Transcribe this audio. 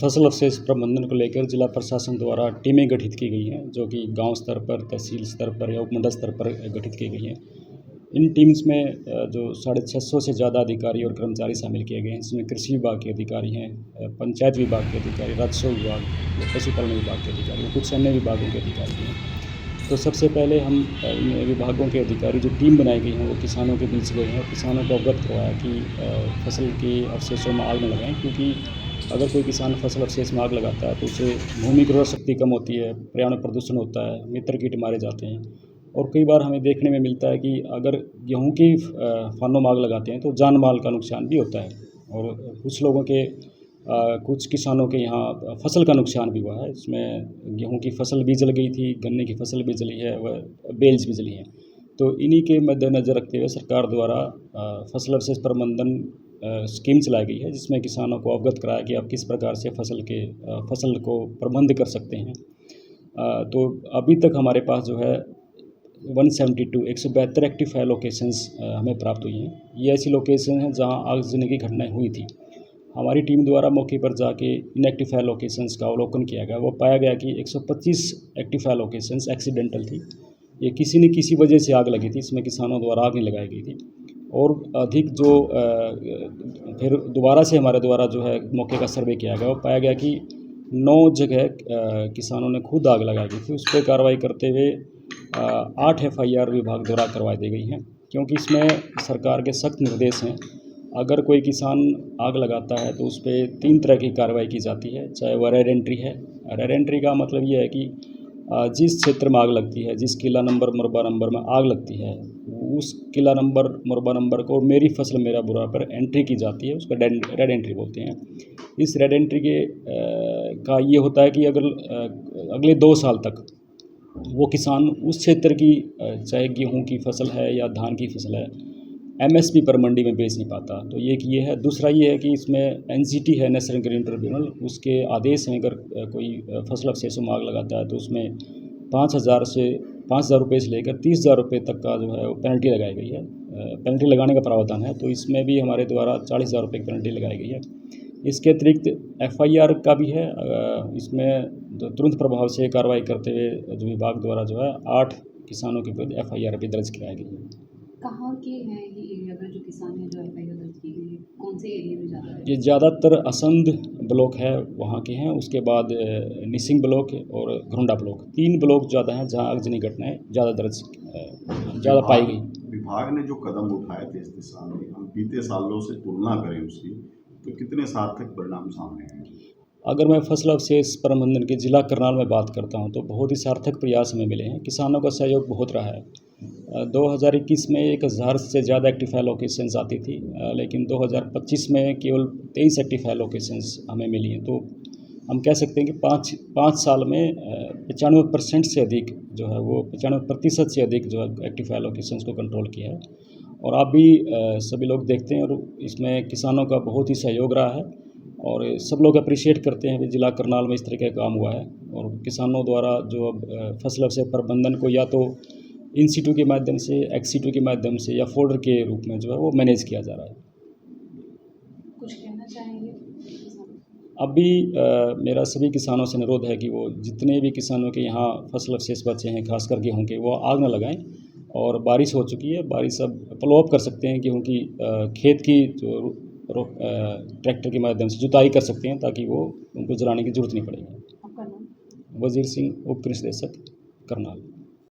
फसल अवशेष प्रबंधन को लेकर जिला प्रशासन द्वारा टीमें गठित की गई हैं, जो कि गांव स्तर पर, तहसील स्तर पर या उपमंडल स्तर पर गठित की गई हैं। इन टीम्स में जो 650 से ज़्यादा अधिकारी और कर्मचारी शामिल किए गए हैं। इसमें कृषि विभाग के अधिकारी हैं, पंचायत विभाग के अधिकारी, राजस्व विभाग, पशुपालन विभाग के अधिकारी, कुछ अन्य विभागों के अधिकारी हैं। तो सबसे पहले हम इन विभागों के अधिकारी जो टीम बनाई गई हैं वो किसानों के बीच गए हैं और किसानों को अवगत करवाया कि फसल के अवशेषों में आग न लगाएं, क्योंकि अगर कोई किसान फसल अवशेष में आग लगाता है तो उससे भूमि की उर्वरा शक्ति कम होती है, पर्यावरण प्रदूषण होता है, मित्र कीट मारे जाते हैं। और कई बार हमें देखने में मिलता है कि अगर गेहूं की फानों में आग लगाते हैं तो जान माल का नुकसान भी होता है। और कुछ लोगों के कुछ किसानों के यहाँ फसल का नुकसान भी हुआ है। इसमें गेहूं की फसल भी जल गई थी, गन्ने की फसल भी जली है, वह बेल्स भी जली हैं। तो इन्हीं के मद्देनज़र रखते हुए सरकार द्वारा फसल अवशेष प्रबंधन स्कीम चलाई गई है, जिसमें किसानों को अवगत कराया कि आप किस प्रकार से फसल को प्रबंध कर सकते हैं। तो अभी तक हमारे पास जो है 172 एक्टिव फायर लोकेशंस हमें प्राप्त हुई हैं। ये ऐसी लोकेशन हैं जहां आगजनी की घटनाएं हुई थी। हमारी टीम द्वारा मौके पर जाके इन एक्टिव फायर लोकेशंस का अवलोकन किया गया। वो पाया गया कि 125 एक्टिव फायर लोकेशंस एक्सीडेंटल थी। ये किसी न किसी वजह से आग लगी थी, इसमें किसानों द्वारा आग नहीं लगाई गई थी। और अधिक जो फिर दोबारा से हमारे द्वारा जो है मौके का सर्वे किया गया, वो पाया गया कि 9 जगह किसानों ने खुद आग लगाई गई थी। उस पर कार्रवाई करते हुए 8 FIR विभाग द्वारा करवा दी गई हैं, क्योंकि इसमें सरकार के सख्त निर्देश हैं। अगर कोई किसान आग लगाता है तो उस पर 3 तरह की कार्रवाई की जाती है, चाहे वह रेड एंट्री है। रेड एंट्री का मतलब ये है कि जिस क्षेत्र में आग लगती है, जिस किला नंबर मरबा नंबर में आग लगती है, उस किला नंबर मरबा नंबर को मेरी फसल मेरा बुरा पर एंट्री की जाती है, उसका रेड एंट्री बोलते हैं। इस रेड एंट्री के का ये होता है कि अगर अगले 2 साल तक वो किसान उस क्षेत्र की चाहे गेहूं की फसल है या धान की फसल है, MSP पर मंडी में बेच नहीं पाता। तो ये है। दूसरा ये है कि इसमें NGT है, नेशनल ग्रीन ट्रिब्यूनल, उसके आदेश हैं अगर कोई फसल अवशेषों में आग लगाता है तो उसमें 5,000 रुपये से लेकर 30,000 रुपये तक का जो है वो पेनल्टी लगाई गई है। पेनल्टी लगाने का प्रावधान है, तो इसमें भी हमारे द्वारा 40,000 रुपये की पेनल्टी लगाई गई है। इसके अतिरिक्त FIR का भी है। इसमें तुरंत प्रभाव से कार्रवाई करते हुए जो विभाग द्वारा जो है 8 किसानों के विरुद्ध FIR भी दर्ज कराई गई है। कहाँ के हैं ये एरिया पर जो किसान हैं जो FIR दर्ज की गई है, कौन से एरिया में ज़्यादा है? ये ज़्यादातर असंध ब्लॉक है, वहाँ के हैं। उसके बाद निसिंग ब्लॉक और घुंडा ब्लॉक, 3 ब्लॉक ज़्यादा हैं जहाँ आगजनी घटनाएं ज़्यादा पाई गई। विभाग ने जो कदम उठाए थे इस दिशा में, हम बीते सालों से तुलना करें उसकी, तो कितने सार्थक परिणाम सामने आए? अगर मैं फसल अवशेष प्रबंधन के जिला करनाल में बात करता हूं तो बहुत ही सार्थक प्रयास हमें मिले हैं। किसानों का सहयोग बहुत रहा है। 2021 में 1000 से ज़्यादा एक्टिव फायर लोकेशंस आती थी, लेकिन 2025 में केवल 23 एक्टिव फायर लोकेशंस हमें मिली हैं। तो हम कह सकते हैं कि पाँच साल में 95% से अधिक जो है वो 95% से अधिक जो है एक्टिव फायर लोकेशंस को कंट्रोल किया है। और आप भी सभी लोग देखते हैं और इसमें किसानों का बहुत ही सहयोग रहा है और सब लोग अप्रिशिएट करते हैं कि जिला करनाल में इस तरह का काम हुआ है। और किसानों द्वारा जो अब फसल अवशेष प्रबंधन को या तो इन सीटू के माध्यम से, एक्सीटू के माध्यम से या फोल्डर के रूप में जो है वो मैनेज किया जा रहा है। कुछ कहना चाहेंगे? अभी मेरा सभी किसानों से अनुरोध है कि वो जितने भी किसानों के यहाँ फसल अवशेष बचे हैं, खासकर गेहूँ के, वो आग न लगाएं। और बारिश हो चुकी है, बारिश अब फॉलो अप कर सकते हैं गेहूँ की खेत की जो ट्रैक्टर के माध्यम से जुताई कर सकते हैं, ताकि वो उनको जलाने की जरूरत नहीं पड़ेगी। आपका नाम? वजीर सिंह, उप कृषि निदेशक, करनाल।